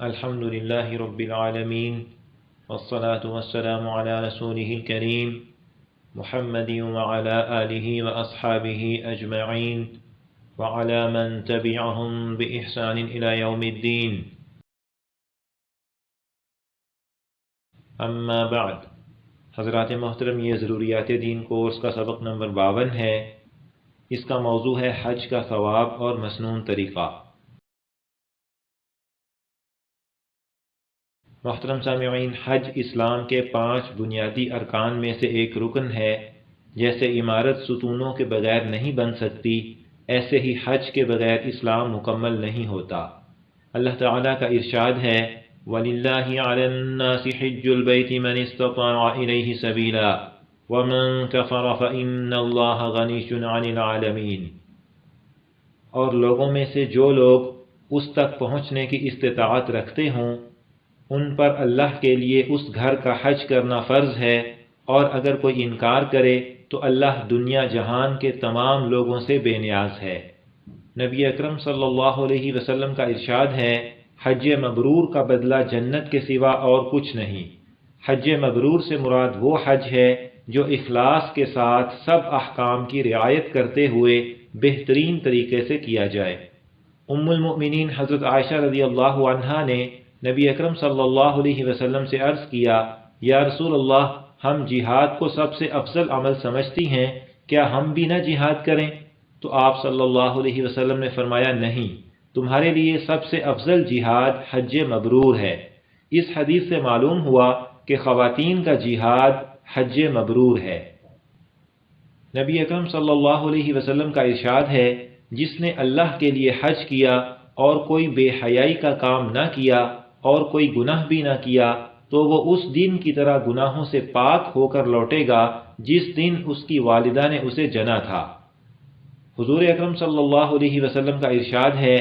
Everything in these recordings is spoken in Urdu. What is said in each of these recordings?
الحمد لله رب العالمين والصلاة والسلام على رسوله الكريم محمد وعلى آله وأصحابه أجمعين وعلى من تبعهم بإحسان إلى يوم الدين اما بعد۔ حضرات محترم، یہ ضروریات دین کورس کا سبق نمبر 52 ہے۔ اس کا موضوع ہے حج کا ثواب اور مسنون طریقہ۔ محترم سامعین، حج اسلام کے 5 بنیادی ارکان میں سے ایک رکن ہے۔ جیسے عمارت ستونوں کے بغیر نہیں بن سکتی، ایسے ہی حج کے بغیر اسلام مکمل نہیں ہوتا۔ اللہ تعالیٰ کا ارشاد ہے وَلِلَّهِ عَلَى النَّاسِ حِجُّ الْبَيْتِ مَنِ اسْتَطَاعَ إِلَيْهِ سَبِيلًا وَمَن كَفَرَ فَإِنَّ اللَّهَ غَنِيٌّ عَنِ الْعَالَمِينَ۔ اور لوگوں میں سے جو لوگ اس تک پہنچنے کی استطاعت رکھتے ہوں، ان پر اللہ کے لیے اس گھر کا حج کرنا فرض ہے، اور اگر کوئی انکار کرے تو اللہ دنیا جہان کے تمام لوگوں سے بے نیاز ہے۔ نبی اکرم صلی اللہ علیہ وسلم کا ارشاد ہے حج مبرور کا بدلہ جنت کے سوا اور کچھ نہیں۔ حج مبرور سے مراد وہ حج ہے جو اخلاص کے ساتھ سب احکام کی رعایت کرتے ہوئے بہترین طریقے سے کیا جائے۔ ام المؤمنین حضرت عائشہ رضی اللہ عنہا نے نبی اکرم صلی اللہ علیہ وسلم سے عرض کیا، یا رسول اللہ، ہم جہاد کو سب سے افضل عمل سمجھتی ہیں، کیا ہم بھی نہ جہاد کریں؟ تو آپ صلی اللہ علیہ وسلم نے فرمایا، نہیں، تمہارے لیے سب سے افضل جہاد حج مبرور ہے۔ اس حدیث سے معلوم ہوا کہ خواتین کا جہاد حج مبرور ہے۔ نبی اکرم صلی اللہ علیہ وسلم کا ارشاد ہے جس نے اللہ کے لیے حج کیا اور کوئی بے حیائی کا کام نہ کیا اور کوئی گناہ بھی نہ کیا تو وہ اس دن کی طرح گناہوں سے پاک ہو کر لوٹے گا جس دن اس کی والدہ نے اسے جنا تھا۔ حضور اکرم صلی اللہ علیہ وسلم کا ارشاد ہے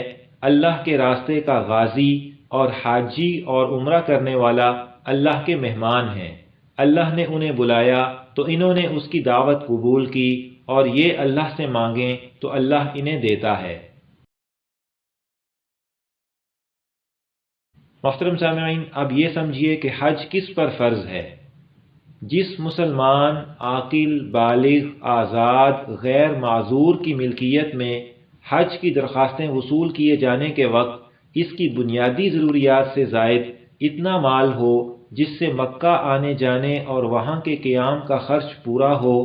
اللہ کے راستے کا غازی اور حاجی اور عمرہ کرنے والا اللہ کے مہمان ہیں۔ اللہ نے انہیں بلایا تو انہوں نے اس کی دعوت قبول کی، اور یہ اللہ سے مانگیں تو اللہ انہیں دیتا ہے۔ محترم سامعین، اب یہ سمجھیے کہ حج کس پر فرض ہے۔ جس مسلمان عاقل، بالغ، آزاد، غیر معذور کی ملکیت میں حج کی درخواستیں وصول کیے جانے کے وقت اس کی بنیادی ضروریات سے زائد اتنا مال ہو جس سے مکہ آنے جانے اور وہاں کے قیام کا خرچ پورا ہو،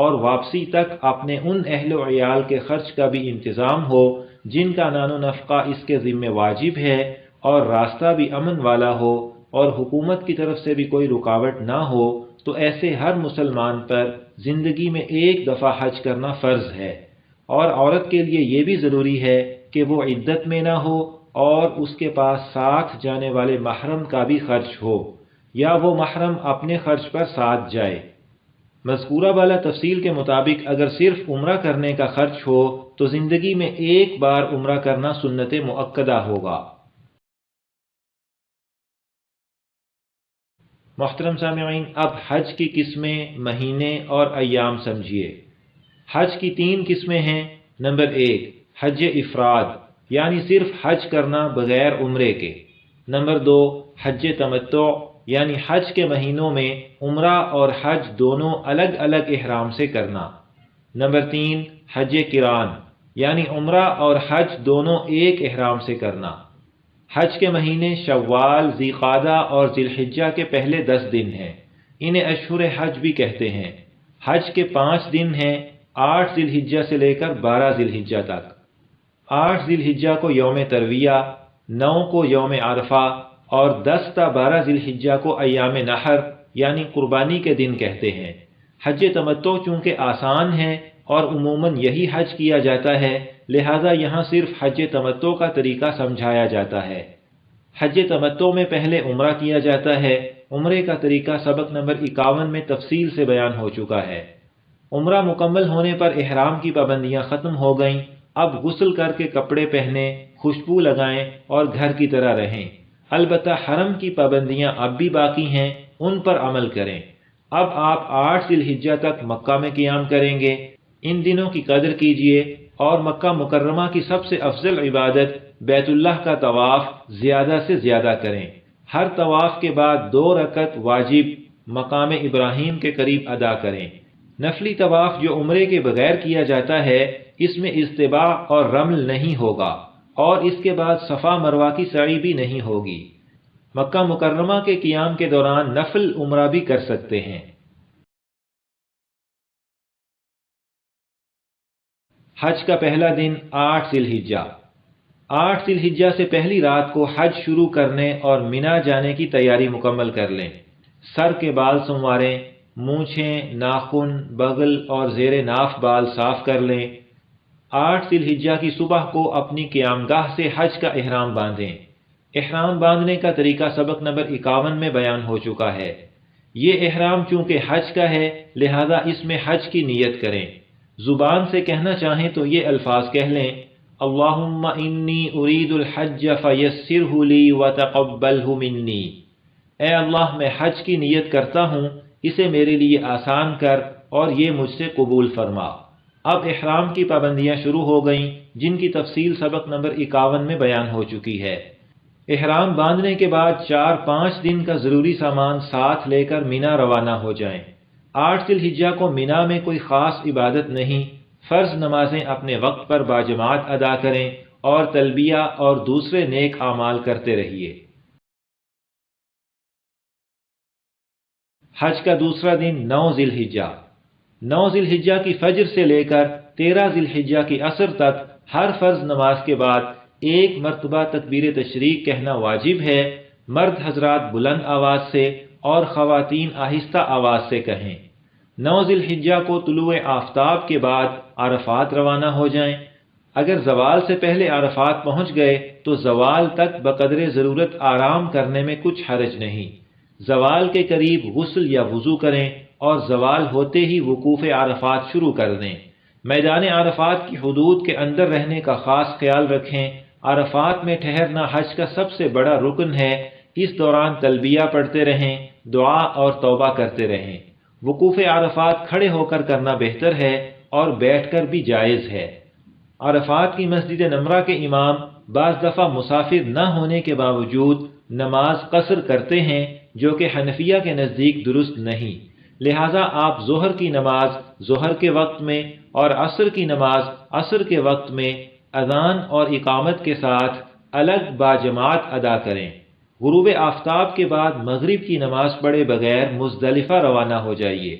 اور واپسی تک اپنے ان اہل و عیال کے خرچ کا بھی انتظام ہو جن کا نان و نفقہ اس کے ذمہ واجب ہے، اور راستہ بھی امن والا ہو، اور حکومت کی طرف سے بھی کوئی رکاوٹ نہ ہو، تو ایسے ہر مسلمان پر زندگی میں ایک دفعہ حج کرنا فرض ہے۔ اور عورت کے لیے یہ بھی ضروری ہے کہ وہ عدت میں نہ ہو اور اس کے پاس ساتھ جانے والے محرم کا بھی خرچ ہو، یا وہ محرم اپنے خرچ پر ساتھ جائے۔ مذکورہ بالا تفصیل کے مطابق اگر صرف عمرہ کرنے کا خرچ ہو تو زندگی میں ایک بار عمرہ کرنا سنت مؤکدہ ہوگا۔ محترم سامعین، اب حج کی قسمیں، مہینے اور ایام سمجھیے۔ حج کی 3 قسمیں ہیں۔ نمبر 1، حج افراد، یعنی صرف حج کرنا بغیر عمرے کے۔ نمبر 2، حج تمتع، یعنی حج کے مہینوں میں عمرہ اور حج دونوں الگ الگ احرام سے کرنا۔ نمبر 3، حج قران، یعنی عمرہ اور حج دونوں ایک احرام سے کرنا۔ حج کے مہینے شوال، ذی قعدہ اور ذی الحجہ کے پہلے 10 دن ہیں۔ انہیں اشہر حج بھی کہتے ہیں۔ حج کے 5 دن ہیں، 8 ذی الحجہ سے لے کر 12 ذی الحجہ تک۔ 8 ذی الحجہ کو یوم ترویہ، 9 کو یوم عرفہ، اور 10 تا 12 ذی الحجہ کو ایام نحر یعنی قربانی کے دن کہتے ہیں۔ حج تمتع چونکہ آسان ہے اور عموماً یہی حج کیا جاتا ہے، لہذا یہاں صرف حج تمتع کا طریقہ سمجھایا جاتا ہے۔ حج تمتع میں پہلے عمرہ کیا جاتا ہے۔ عمرے کا طریقہ سبق نمبر 51 میں تفصیل سے بیان ہو چکا ہے۔ عمرہ مکمل ہونے پر احرام کی پابندیاں ختم ہو گئیں۔ اب غسل کر کے کپڑے پہنیں، خوشبو لگائیں اور گھر کی طرح رہیں۔ البتہ حرم کی پابندیاں اب بھی باقی ہیں، ان پر عمل کریں۔ اب آپ 8 ذی الحجہ تک مکہ میں قیام کریں گے۔ ان دنوں کی قدر کیجیے، اور مکہ مکرمہ کی سب سے افضل عبادت بیت اللہ کا طواف زیادہ سے زیادہ کریں۔ ہر طواف کے بعد 2 رکعت واجب مقام ابراہیم کے قریب ادا کریں۔ نفلی طواف جو عمرے کے بغیر کیا جاتا ہے اس میں اجتباع اور رمل نہیں ہوگا، اور اس کے بعد صفا مروہ کی سعی بھی نہیں ہوگی۔ مکہ مکرمہ کے قیام کے دوران نفل عمرہ بھی کر سکتے ہیں۔ حج کا پہلا دن 8 ذی الحجہ۔ 8 ذی الحجہ سے پہلی رات کو حج شروع کرنے اور مینا جانے کی تیاری مکمل کر لیں۔ سر کے بال سنواریں، مونچھیں، ناخن، بغل اور زیر ناف بال صاف کر لیں۔ 8 ذی الحجہ کی صبح کو اپنی قیام گاہ سے حج کا احرام باندھیں۔ احرام باندھنے کا طریقہ سبق نمبر 51 میں بیان ہو چکا ہے۔ یہ احرام چونکہ حج کا ہے لہذا اس میں حج کی نیت کریں۔ زبان سے کہنا چاہیں تو یہ الفاظ کہہ لیں: اللہم انی ارید الحج فیسرہ لی وتقبلہ منی۔ اے اللہ، میں حج کی نیت کرتا ہوں، اسے میرے لیے آسان کر اور یہ مجھ سے قبول فرما۔ اب احرام کی پابندیاں شروع ہو گئیں جن کی تفصیل سبق نمبر 51 میں بیان ہو چکی ہے۔ احرام باندھنے کے بعد 4-5 دن کا ضروری سامان ساتھ لے کر مینا روانہ ہو جائیں۔ 8 ذی الحجہ کو مینا میں کوئی خاص عبادت نہیں، فرض نمازیں اپنے وقت پر باجماعت ادا کریں اور تلبیہ اور دوسرے نیک اعمال کرتے رہیے۔ حج کا دوسرا دن 9 ذی الحجہ۔ 9 ذی الحجہ کی فجر سے لے کر 13 ذی الحجہ کی عصر تک ہر فرض نماز کے بعد 1 مرتبہ تکبیر تشریق کہنا واجب ہے۔ مرد حضرات بلند آواز سے اور خواتین آہستہ آواز سے کہیں۔ 9 ذی الحجہ کو طلوع آفتاب کے بعد عرفات روانہ ہو جائیں۔ اگر زوال سے پہلے عرفات پہنچ گئے تو زوال تک بقدر ضرورت آرام کرنے میں کچھ حرج نہیں۔ زوال کے قریب غسل یا وضو کریں اور زوال ہوتے ہی وقوف عرفات شروع کر دیں۔ میدان عرفات کی حدود کے اندر رہنے کا خاص خیال رکھیں۔ عرفات میں ٹھہرنا حج کا سب سے بڑا رکن ہے۔ اس دوران تلبیہ پڑھتے رہیں، دعا اور توبہ کرتے رہیں۔ وقوف عرفات کھڑے ہو کر کرنا بہتر ہے اور بیٹھ کر بھی جائز ہے۔ عرفات کی مسجد نمرہ کے امام بعض دفعہ مسافر نہ ہونے کے باوجود نماز قصر کرتے ہیں جو کہ حنفیہ کے نزدیک درست نہیں، لہٰذا آپ ظہر کی نماز ظہر کے وقت میں اور عصر کی نماز عصر کے وقت میں اذان اور اقامت کے ساتھ الگ باجماعت ادا کریں۔ غروب آفتاب کے بعد مغرب کی نماز پڑھے بغیر مزدلفہ روانہ ہو جائیے۔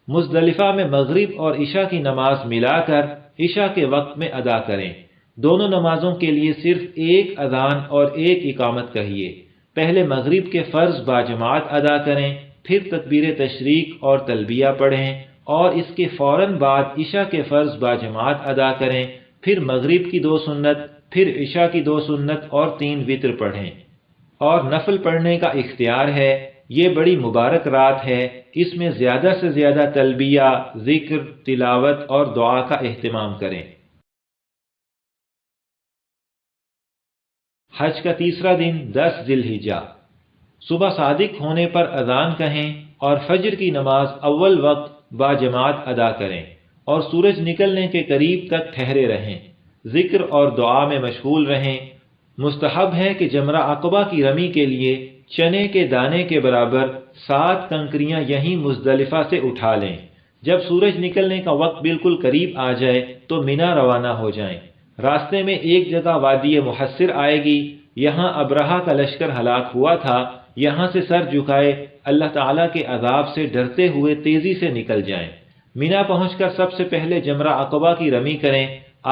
مزدلفہ میں مغرب اور عشاء کی نماز ملا کر عشاء کے وقت میں ادا کریں۔ دونوں نمازوں کے لیے صرف 1 اذان اور 1 اقامت کہیے۔ پہلے مغرب کے فرض باجماعت ادا کریں، پھر تکبیر تشریق اور تلبیہ پڑھیں اور اس کے فوراً بعد عشاء کے فرض باجماعت ادا کریں، پھر مغرب کی 2 سنت، پھر عشاء کی 2 سنت اور 3 وتر پڑھیں۔ اور نفل پڑھنے کا اختیار ہے۔ یہ بڑی مبارک رات ہے، اس میں زیادہ سے زیادہ تلبیہ، ذکر، تلاوت اور دعا کا اہتمام کریں۔ حج کا تیسرا دن 10 ذی الحجہ۔ صبح صادق ہونے پر اذان کہیں اور فجر کی نماز اول وقت باجماعت ادا کریں اور سورج نکلنے کے قریب تک ٹھہرے رہیں۔ ذکر اور دعا میں مشغول رہیں۔ مستحب ہے کہ جمرہ عقبہ کی رمی کے لیے چنے کے دانے کے برابر 7 کنکریاں یہیں مزدلفہ سے اٹھا لیں۔ جب سورج نکلنے کا وقت بالکل قریب آ جائے تو مینا روانہ ہو جائیں۔ راستے میں ایک جگہ وادی محصر آئے گی، یہاں ابرہہ کا لشکر ہلاک ہوا تھا، یہاں سے سر جھکائے اللہ تعالیٰ کے عذاب سے ڈرتے ہوئے تیزی سے نکل جائیں۔ مینا پہنچ کر سب سے پہلے جمرہ عقبہ کی رمی کریں۔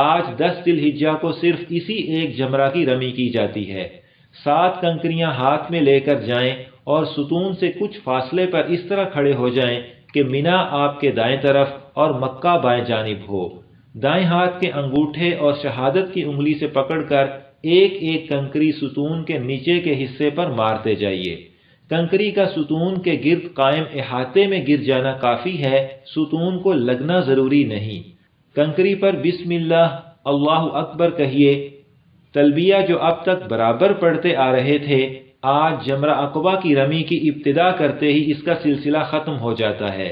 آج 10 ذی الحجہ کو صرف اسی ایک جمرہ کی رمی کی جاتی ہے۔ 7 کنکریاں ہاتھ میں لے کر جائیں اور ستون سے کچھ فاصلے پر اس طرح کھڑے ہو جائیں کہ مینا آپ کے دائیں طرف اور مکہ بائیں جانب ہو۔ دائیں ہاتھ کے انگوٹھے اور شہادت کی انگلی سے پکڑ کر ایک ایک کنکری ستون کے نیچے کے حصے پر مارتے جائیے۔ کنکری کا ستون کے گرد قائم احاطے میں گر جانا کافی ہے، ستون کو لگنا ضروری نہیں۔ کنکری پر بسم اللہ، اللہ اکبر کہیے۔ تلبیہ جو اب تک برابر پڑھتے آ رہے تھے، آج جمرہ عقبہ کی رمی کی ابتدا کرتے ہی اس کا سلسلہ ختم ہو جاتا ہے۔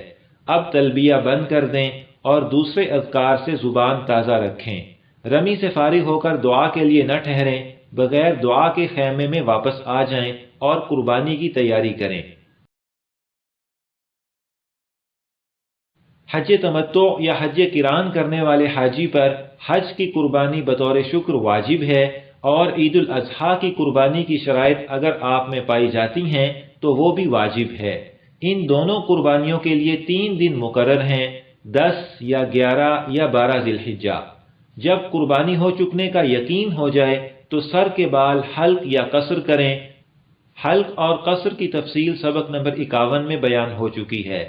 اب تلبیہ بند کر دیں اور دوسرے اذکار سے زبان تازہ رکھیں۔ رمی سے فارغ ہو کر دعا کے لیے نہ ٹھہریں، بغیر دعا کے خیمے میں واپس آ جائیں اور قربانی کی تیاری کریں۔ حج تمتع یا حج قران کرنے والے حاجی پر حج کی قربانی بطور شکر واجب ہے، اور عید الاضحیٰ کی قربانی کی شرائط اگر آپ میں پائی جاتی ہیں تو وہ بھی واجب ہے۔ ان دونوں قربانیوں کے لیے 3 دن مقرر ہیں، 10 یا 11 یا 12 ذی الحجہ۔ جب قربانی ہو چکنے کا یقین ہو جائے تو سر کے بال حلق یا قصر کریں۔ حلق اور قصر کی تفصیل سبق نمبر 51 میں بیان ہو چکی ہے۔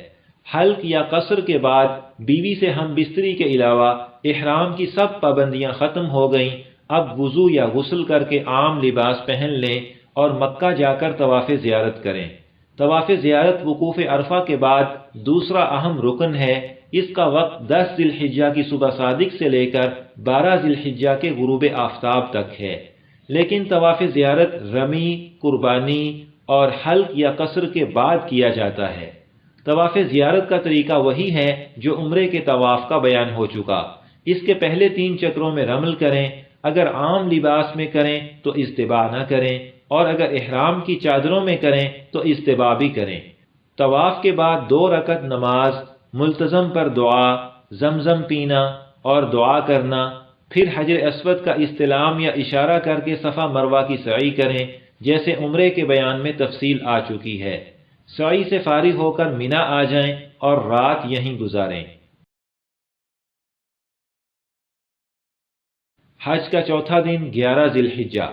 حلق یا قصر کے بعد بیوی سے ہم بستری کے علاوہ احرام کی سب پابندیاں ختم ہو گئیں۔ اب وضو یا غسل کر کے عام لباس پہن لیں اور مکہ جا کر طواف زیارت کریں۔ طواف زیارت وقوف عرفہ کے بعد دوسرا اہم رکن ہے۔ اس کا وقت 10 ذی الحجہ کی صبح صادق سے لے کر 12 ذی الحجہ کے غروب آفتاب تک ہے، لیکن طواف زیارت رمی، قربانی اور حلق یا قصر کے بعد کیا جاتا ہے۔ طواف زیارت کا طریقہ وہی ہے جو عمرے کے طواف کا بیان ہو چکا۔ اس کے پہلے 3 چکروں میں رمل کریں۔ اگر عام لباس میں کریں تو اجتباء نہ کریں، اور اگر احرام کی چادروں میں کریں تو اجتباء بھی کریں۔ طواف کے بعد 2 رکعت نماز، ملتزم پر دعا، زمزم پینا اور دعا کرنا، پھر حجر اسود کا استلام یا اشارہ کر کے صفا مروہ کی سعی کریں، جیسے عمرے کے بیان میں تفصیل آ چکی ہے۔ سعی سے فارغ ہو کر مینا آ جائیں اور رات یہیں گزاریں۔ حج کا چوتھا دن 11 ذی الحجہ۔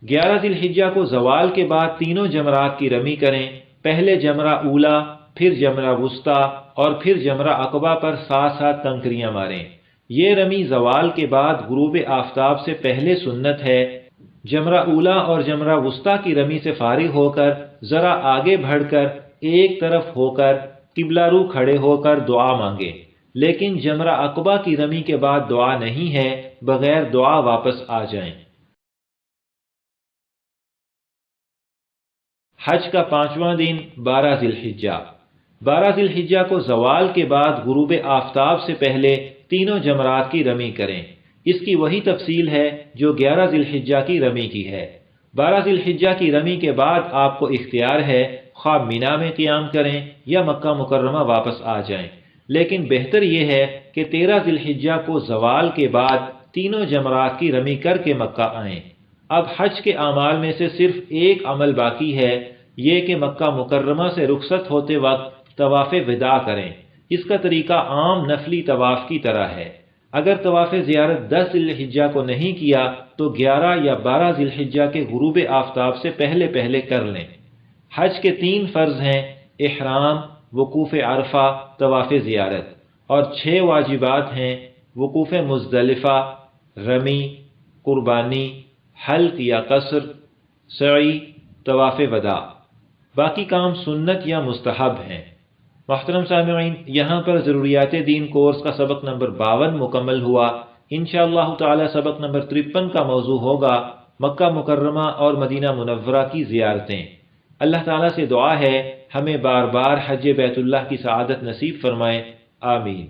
11 ذی الحجہ کو زوال کے بعد تینوں جمرات کی رمی کریں۔ پہلے جمرہ اولا، پھر جمرہ وسطیٰ اور پھر جمرہ عقبہ پر ساتھ ساتھ کنکریاں ماریں۔ یہ رمی زوال کے بعد غروب آفتاب سے پہلے سنت ہے۔ جمرہ اولا اور جمرہ وسطیٰ کی رمی سے فارغ ہو کر ذرا آگے بڑھ کر ایک طرف ہو کر قبلہ رو کھڑے ہو کر دعا مانگیں، لیکن جمرہ عقبہ کی رمی کے بعد دعا نہیں ہے، بغیر دعا واپس آ جائیں۔ حج کا 5واں دن 12 ذی الحجہ۔ 12 ذی الحجہ کو زوال کے بعد غروب آفتاب سے پہلے تینوں جمرات کی رمی کریں۔ اس کی وہی تفصیل ہے جو 11 ذی الحجہ کی رمی کی ہے۔ 12 ذی الحجہ کی رمی کے بعد آپ کو اختیار ہے خواہ مینا میں قیام کریں یا مکہ مکرمہ واپس آ جائیں، لیکن بہتر یہ ہے کہ 13 ذی الحجہ کو زوال کے بعد تینوں جمرات کی رمی کر کے مکہ آئیں۔ اب حج کے اعمال میں سے صرف ایک عمل باقی ہے، یہ کہ مکہ مکرمہ سے رخصت ہوتے وقت طواف وداع کریں۔ اس کا طریقہ عام نفلی طواف کی طرح ہے۔ اگر طواف زیارت 10 ذی الحجہ کو نہیں کیا تو 11 یا 12 ذی الحجہ کے غروب آفتاب سے پہلے پہلے کر لیں۔ حج کے 3 فرض ہیں: احرام، وقوف عرفہ، طواف زیارت، اور 6 واجبات ہیں: وقوف مزدلفہ، رمی، قربانی، حلق یا قصر، سعی، طواف وداع۔ باقی کام سنت یا مستحب ہیں۔ محترم سامعین، یہاں پر ضروریات دین کورس کا سبق نمبر 52 مکمل ہوا۔ انشاءاللہ تعالی سبق نمبر 53 کا موضوع ہوگا مکہ مکرمہ اور مدینہ منورہ کی زیارتیں۔ اللہ تعالیٰ سے دعا ہے ہمیں بار بار حج بیت اللہ کی سعادت نصیب فرمائے، آمین۔